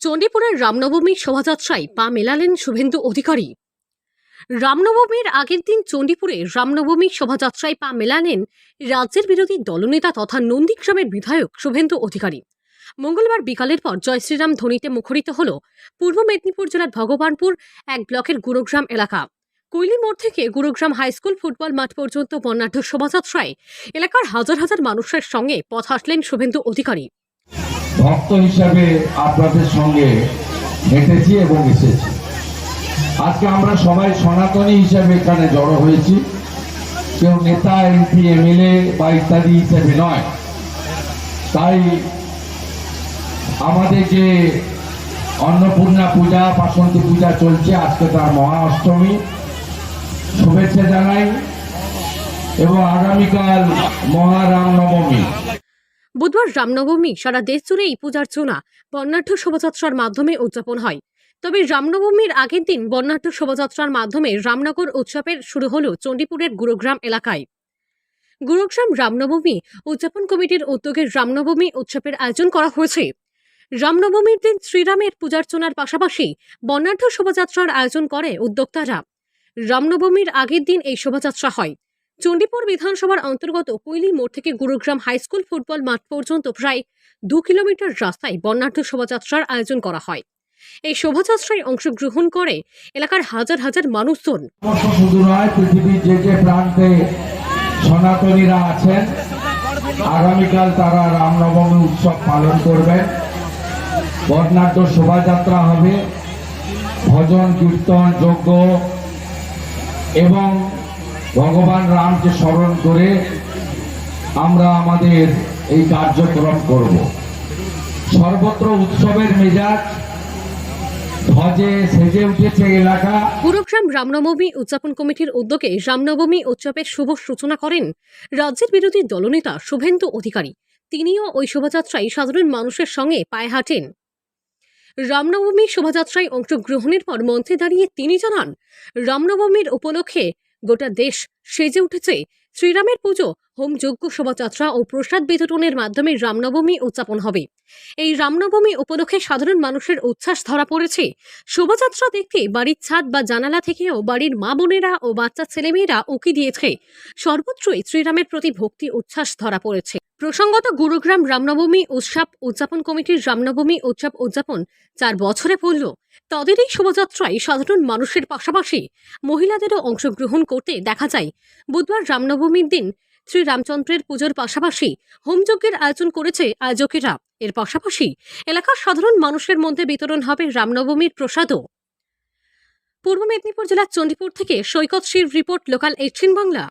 চণ্ডীপুরের রামনবমী শোভাযাত্রায় পা মেলালেন শুভেন্দু অধিকারী। রামনবমীর আগের দিন চণ্ডীপুরে রামনবমী শোভাযাত্রায় পা মেলালেন রাজ্যের বিরোধী দলনেতা তথা নন্দীগ্রামের বিধায়ক শুভেন্দু অধিকারী। মঙ্গলবার বিকালের পর জয় শ্রীরাম ধ্বনিতে মুখরিত হল পূর্ব মেদিনীপুর জেলার ভগবানপুর এক ব্লকের গুরুগ্রাম এলাকা। কৈলি মোড় থেকে গুরুগ্রাম হাইস্কুল ফুটবল মাঠ পর্যন্ত বর্ণাঢ্য শোভাযাত্রায় এলাকার হাজার হাজার মানুষের সঙ্গে পথ হাঁটলেন শুভেন্দু অধিকারী। ভক্ত হিসাবে আপনাদের সঙ্গে হেঁটেছি এবং এসেছি। আজকে আমরা সবাই সনাতনী হিসাবে এখানে জড়ো হয়েছি, কেউ নেতা, এমপি, এমএলএ বা ইত্যাদি হিসেবে নয়। তাই আমাদের যে অন্নপূর্ণা পূজা, বাসন্তী পূজা চলছে, আজকে তার মহা অষ্টমী, শুভেচ্ছা জানাই এবং আগামীকাল মহারাম নবমী। বুধবার রামনবমী সারা দেশ জুড়ে এই পূজার্চনা বর্ণাঢ্য শোভাযাত্রার মাধ্যমে উদযাপন হয়। তবে রামনবমীর আগের দিন বর্ণাঢ্য শোভাযাত্রার মাধ্যমে রামনগর উৎসবের শুরু হলো চণ্ডীপুরের গুরুগ্রাম এলাকায়। গুরুগ্রাম রামনবমী উদযাপন কমিটির উদ্যোগে রামনবমী উৎসবের আয়োজন করা হয়েছে। রামনবমীর দিন শ্রীরামের পূজার্চনার পাশাপাশি বর্ণাঢ্য শোভাযাত্রার আয়োজন করে উদ্যোক্তারা। রামনবমীর আগের দিন এই শোভাযাত্রা হয়। চণ্ডীপুর বিধানসভার অন্তর্গত কৈলি মোড় থেকে গুরুগ্রাম হাইস্কুল ফুটবল মাঠ পর্যন্ত প্রায় 2 কিলোমিটার রাস্তায় বর্ণাঢ্য শোভাযাত্রার আয়োজন করা হয়। এই শোভাযাত্রায় অংশগ্রহণ করে এলাকার হাজার হাজার মানুষজন। শুধু নয়, পৃথিবীর যে যে প্রান্তে সনাতনীরা আছেন, আগামীকাল তারা রামনবমী উৎসব পালন করবেন। বর্ণাঢ্য শোভাযাত্রা হবে, ভজন, কীর্তন, যজ্ঞ এবং ভগবান রামকে স্মরণ করে আমরা আমাদের এই কার্যক্রম করব। সর্বত্র উৎসবের মেজাজ, ধ্বজে সেজে উঠেছে এলাকা। গুরুগ্রাম রামনবমী উদযাপন কমিটির উদ্যোগে রামনবমী উৎসবের শুভ সূচনা করেন রাজ্যের বিরোধী দলনেতা শুভেন্দু অধিকারী। তিনিও ওই শোভাযাত্রায় সাধারণ মানুষের সঙ্গে পায়ে হাঁটেন। রামনবমী শোভাযাত্রায় অংশগ্রহণের পর মঞ্চে দাঁড়িয়ে তিনি জানান, রামনবমীর উপলক্ষে গোটা দেশ সেজে উঠেছে। শ্রীরামের পুজো, হোমযজ্ঞ, শোভাযাত্রা ও প্রসাদ বিতরণের মাধ্যমে রামনবমী উদযাপন হবে। এই রামনবমী উপলক্ষে সাধারণ মানুষের উচ্ছ্বাস ধরা পড়েছে। শোভাযাত্রা দেখতে বাড়ির ছাদ বা জানালা থেকেও বাড়ির মা বোনেরা ও বাচ্চা ছেলেমেয়েরা উকি দিয়েছে। সর্বত্রই শ্রীরামের প্রতি ভক্তি উচ্ছ্বাস ধরা পড়েছে। প্রসঙ্গত, গুরুগ্রাম রামনবমী উৎসব উদযাপন কমিটির রামনবমী উৎসব উদযাপন 4 বছরে পড়ল। তাদের এই শোভাযাত্রায় সাধারণ মানুষের পাশাপাশি মহিলাদেরও অংশগ্রহণ করতে দেখা যায়। বুধবার রামনবমীর দিন শ্রীরামচন্দ্রের পুজোর পাশাপাশি হোমযজ্ঞের আয়োজন করেছে আয়োজকেরা। এর পাশাপাশি এলাকার সাধারণ মানুষের মধ্যে বিতরণ হবে রামনবমীর প্রসাদও। পূর্ব মেদিনীপুর জেলার চণ্ডীপুর থেকে সৈকত শির রিপোর্ট, লোকাল 18 বাংলা।